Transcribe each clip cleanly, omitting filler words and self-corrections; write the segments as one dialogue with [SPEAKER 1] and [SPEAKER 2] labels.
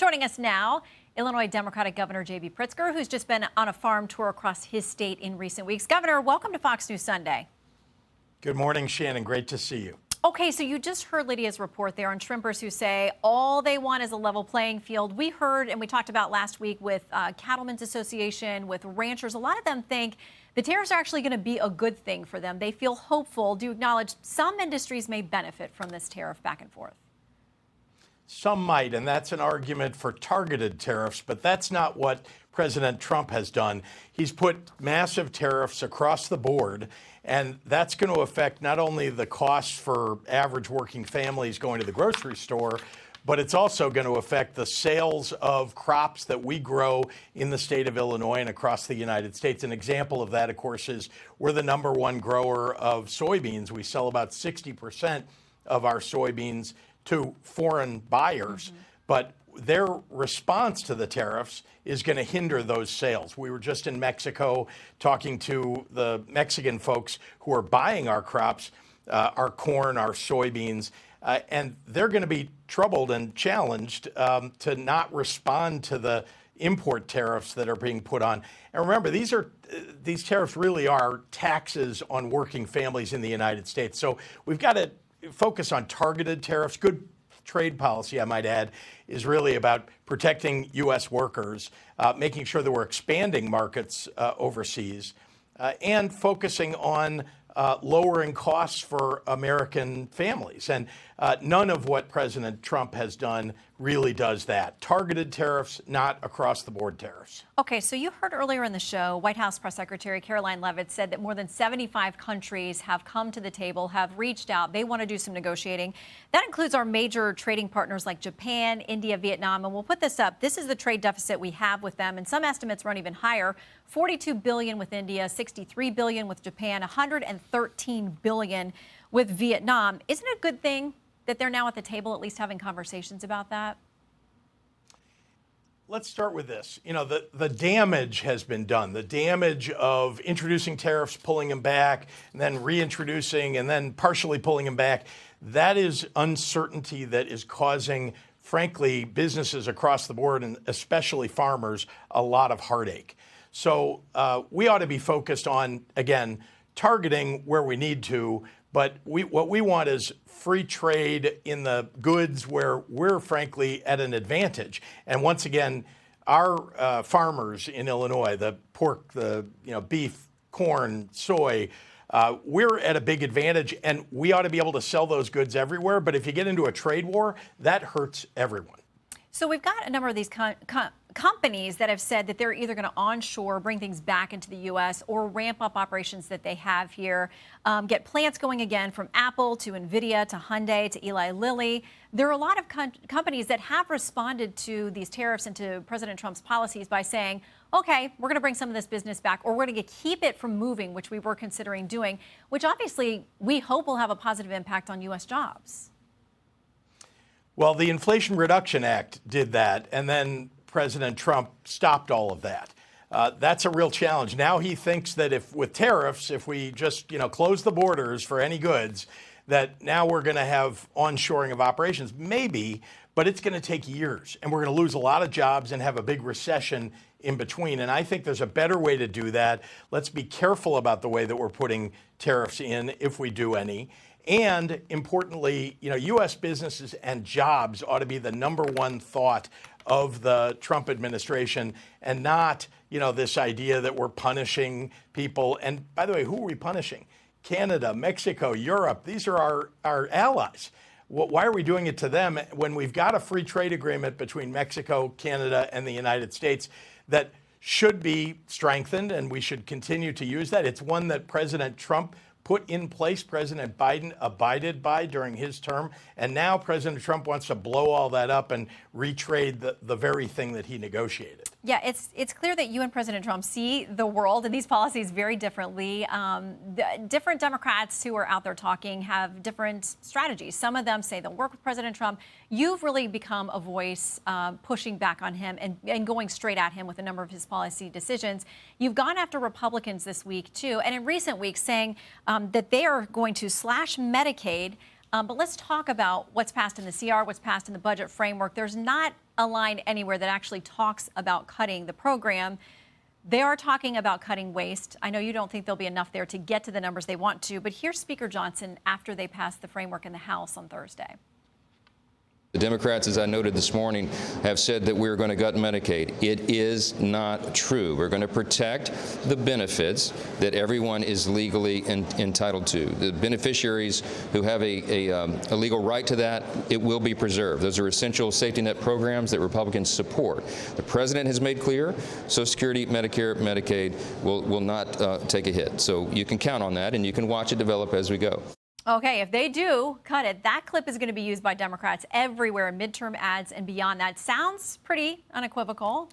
[SPEAKER 1] Joining us now, Illinois Democratic Governor JB Pritzker, who's just been on a farm tour across his state in recent weeks. Governor, welcome to Fox News Sunday.
[SPEAKER 2] Good morning, Shannon. Great to see you.
[SPEAKER 1] Okay, so you just heard Lydia's report there on shrimpers who say all they want is a level playing field. We heard, and we talked about last week with Cattlemen's Association, with ranchers, a lot of them think the tariffs are actually going to be a good thing for them. They feel hopeful. Do you acknowledge some industries may benefit from this tariff back and forth?
[SPEAKER 2] Some might, and that's an argument for targeted tariffs, but that's not what President Trump has done. He's put massive tariffs across the board, and that's going to affect not only the costs for average working families going to the grocery store, but it's also going to affect the sales of crops that we grow in the state of Illinois and across the United States. An example of that, of course, is we're the #1 grower of soybeans. We sell about 60% of our soybeans to foreign buyers, but their response to the tariffs is going to hinder those sales. We were just in Mexico talking to the Mexican folks who are buying our crops, our corn, our soybeans, and they're going to be troubled and challenged to not respond to the import tariffs that are being put on. And remember, these tariffs really are taxes on working families in the United States. So we've got to focus on targeted tariffs. Good trade policy, I might add, is really about protecting U.S. workers, making sure that we're expanding markets overseas, and focusing on lowering costs for American families. And none of what President Trump has done really does that. Targeted tariffs, not across-the-board tariffs.
[SPEAKER 1] Okay, so you heard earlier in the show, White House Press Secretary Caroline Leavitt said that more than 75 countries have come to the table, have reached out. They want to do some negotiating. That includes our major trading partners like Japan, India, Vietnam, and we'll put this up. This is the trade deficit we have with them, and some estimates run even higher. $42 billion with India, $63 billion with Japan, $113 billion with Vietnam. Isn't it a good thing that they're now at the table at least having conversations about that?
[SPEAKER 2] Let's start with this. You know, the damage has been done. The damage of introducing tariffs, pulling them back, and then reintroducing, and then partially pulling them back. That is uncertainty that is causing, frankly, businesses across the board, and especially farmers, a lot of heartache. So we ought to be focused on, again, targeting where we need to, but what we want is free trade in the goods where we're frankly at an advantage. And once again, our farmers in Illinois, the pork, the beef, corn, soy, we're at a big advantage, and we ought to be able to sell those goods everywhere. But if you get into a trade war, that hurts everyone.
[SPEAKER 1] So we've got a number of these companies that have said that they're either going to onshore, bring things back into the U.S., or ramp up operations that they have here, get plants going again from Apple to NVIDIA to Hyundai to Eli Lilly. There are a lot of companies that have responded to these tariffs and to President Trump's policies by saying, okay, we're going to bring some of this business back, or we're going to keep it from moving, which we were considering doing, which obviously we hope will have a positive impact on U.S. jobs.
[SPEAKER 2] Well, the Inflation Reduction Act did that, and then President Trump stopped all of that. That's a real challenge. Now he thinks that with tariffs, if we just close the borders for any goods, that now we're going to have onshoring of operations. Maybe, but it's going to take years, and we're going to lose a lot of jobs and have a big recession in between. And I think there's a better way to do that. Let's be careful about the way that we're putting tariffs in, if we do any. And importantly, U.S. businesses and jobs ought to be the #1 thought of the Trump administration, and not, this idea that we're punishing people. And by the way, who are we punishing? Canada, Mexico, Europe. These are our allies. Why are we doing it to them when we've got a free trade agreement between Mexico, Canada, and the United States that should be strengthened, and we should continue to use that? It's one that President Trump put in place, President Biden abided by during his term, and now President Trump wants to blow all that up and retrade the very thing that he negotiated.
[SPEAKER 1] Yeah, it's clear that you and President Trump see the world and these policies very differently. Different Democrats who are out there talking have different strategies. Some of them say they'll work with President Trump. You've really become a voice pushing back on him and going straight at him with a number of his policy decisions. You've gone after Republicans this week, too, and in recent weeks saying that they are going to slash Medicaid But let's talk about what's passed in the CR, what's passed in the budget framework. There's not a line anywhere that actually talks about cutting the program. They are talking about cutting waste. I know you don't think there'll be enough there to get to the numbers they want to, but here's Speaker Johnson after they passed the framework in the House on Thursday.
[SPEAKER 3] The Democrats, as I noted this morning, have said that we're going to gut Medicaid. It is not true. We're going to protect the benefits that everyone is legally entitled to. The beneficiaries who have a legal right to that, it will be preserved. Those are essential safety net programs that Republicans support. The president has made clear Social Security, Medicare, Medicaid will not take a hit. So you can count on that, and you can watch it develop as we go.
[SPEAKER 1] Okay, if they do cut it, that clip is going to be used by Democrats everywhere in midterm ads and beyond that. Sounds pretty unequivocal.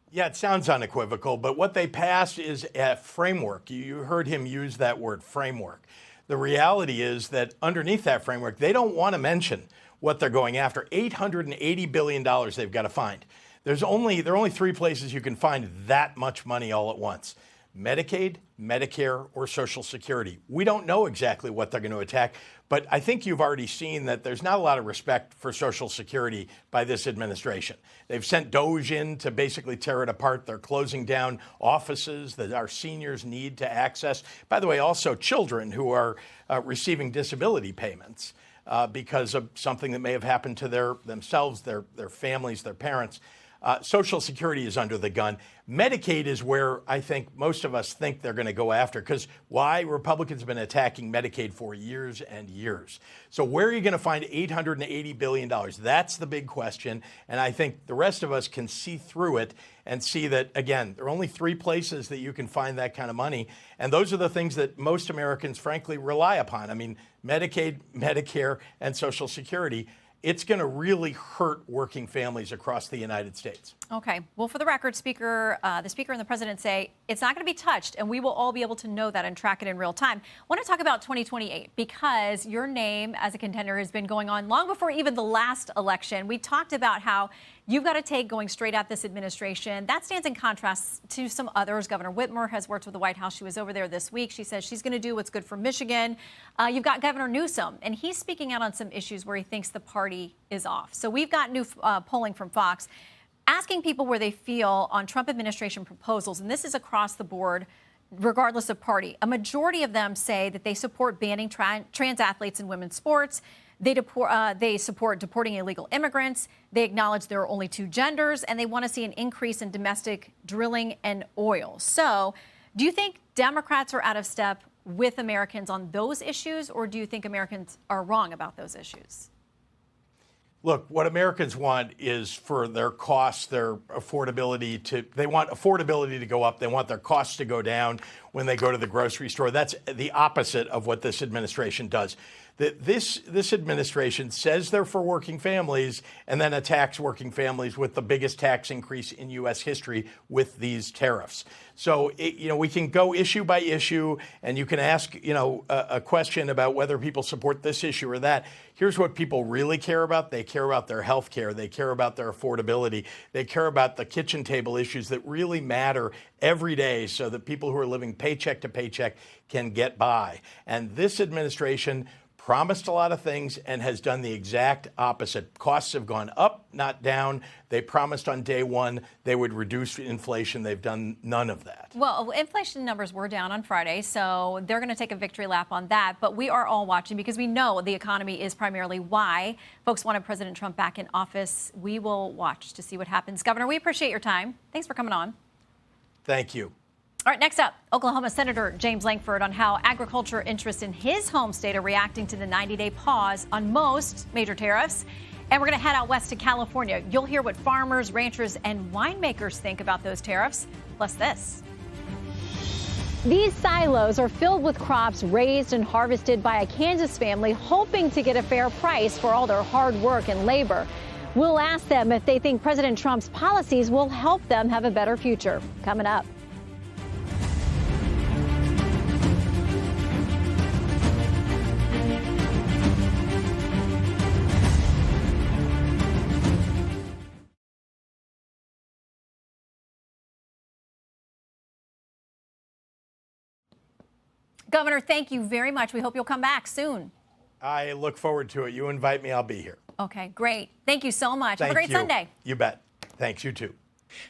[SPEAKER 2] Yeah, it sounds unequivocal, but what they passed is a framework. You heard him use that word, framework. The reality is that underneath that framework, they don't want to mention what they're going after. $880 billion they've got to find. There are only three places you can find that much money all at once: Medicaid, Medicare, or Social Security. We don't know exactly what they're going to attack, but I think you've already seen that there's not a lot of respect for Social Security by this administration. They've sent DOGE in to basically tear it apart. They're closing down offices that our seniors need to access. By the way, also children who are receiving disability payments because of something that may have happened to themselves, their families, their parents. Social Security is under the gun. Medicaid is where I think most of us think they're going to go after, because why? Republicans have been attacking Medicaid for years and years. So where are you going to find $880 billion? That's the big question. And I think the rest of us can see through it and see that, again, there are only three places that you can find that kind of money. And those are the things that most Americans, frankly, rely upon. I mean, Medicaid, Medicare, and Social Security. It's going to really hurt working families across the United States.
[SPEAKER 1] Okay. Well, for the record, the Speaker and the President say it's not going to be touched, and we will all be able to know that and track it in real time. I want to talk about 2028 because your name as a contender has been going on long before even the last election. We talked about how you've got a take going straight at this administration. That stands in contrast to some others. Governor Whitmer has worked with the White House. She was over there this week. She says she's going to do what's good for Michigan. You've got Governor Newsom, and he's speaking out on some issues where he thinks the party is off. So we've got new polling from Fox asking people where they feel on Trump administration proposals, and this is across the board, regardless of party. A majority of them say that they support banning trans athletes in women's sports. They support deporting illegal immigrants. They acknowledge there are only two genders, and they want to see an increase in domestic drilling and oil. So do you think Democrats are out of step with Americans on those issues, or do you think Americans are wrong about those issues?
[SPEAKER 2] Look, what Americans want is for their costs, their affordability they want affordability to go up. They want their costs to go down when they go to the grocery store. That's the opposite of what this administration does. This administration says they're for working families and then attacks working families with the biggest tax increase in U.S. history with these tariffs. So, we can go issue by issue, and you can ask, a question about whether people support this issue or that. Here's what people really care about. They care about their health care. They care about their affordability. They care about the kitchen table issues that really matter every day so that people who are living paycheck to paycheck can get by. And this administration promised a lot of things and has done the exact opposite. Costs have gone up, not down. They promised on day one they would reduce inflation. They've done none of that.
[SPEAKER 1] Well, inflation numbers were down on Friday, so they're going to take a victory lap on that. But we are all watching because we know the economy is primarily why folks wanted President Trump back in office. We will watch to see what happens. Governor, we appreciate your time. Thanks for coming on.
[SPEAKER 2] Thank you.
[SPEAKER 1] All right, next up, Oklahoma Senator James Lankford on how agriculture interests in his home state are reacting to the 90-day pause on most major tariffs. And we're going to head out west to California. You'll hear what farmers, ranchers, and winemakers think about those tariffs, plus this.
[SPEAKER 4] These silos are filled with crops raised and harvested by a Kansas family hoping to get a fair price for all their hard work and labor. We'll ask them if they think President Trump's policies will help them have a better future. Coming up.
[SPEAKER 1] Governor, thank you very much. We hope you'll come back soon.
[SPEAKER 2] I look forward to it. You invite me, I'll be here.
[SPEAKER 1] Okay, great. Thank you so much. Have a
[SPEAKER 2] Thank
[SPEAKER 1] great
[SPEAKER 2] you.
[SPEAKER 1] Sunday.
[SPEAKER 2] You bet. Thanks, you too.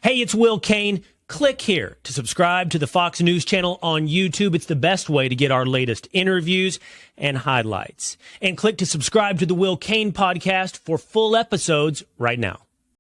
[SPEAKER 5] Hey, it's Will Kane. Click here to subscribe to the Fox News channel on YouTube. It's the best way to get our latest interviews and highlights. And click to subscribe to the Will Kane podcast for full episodes right now.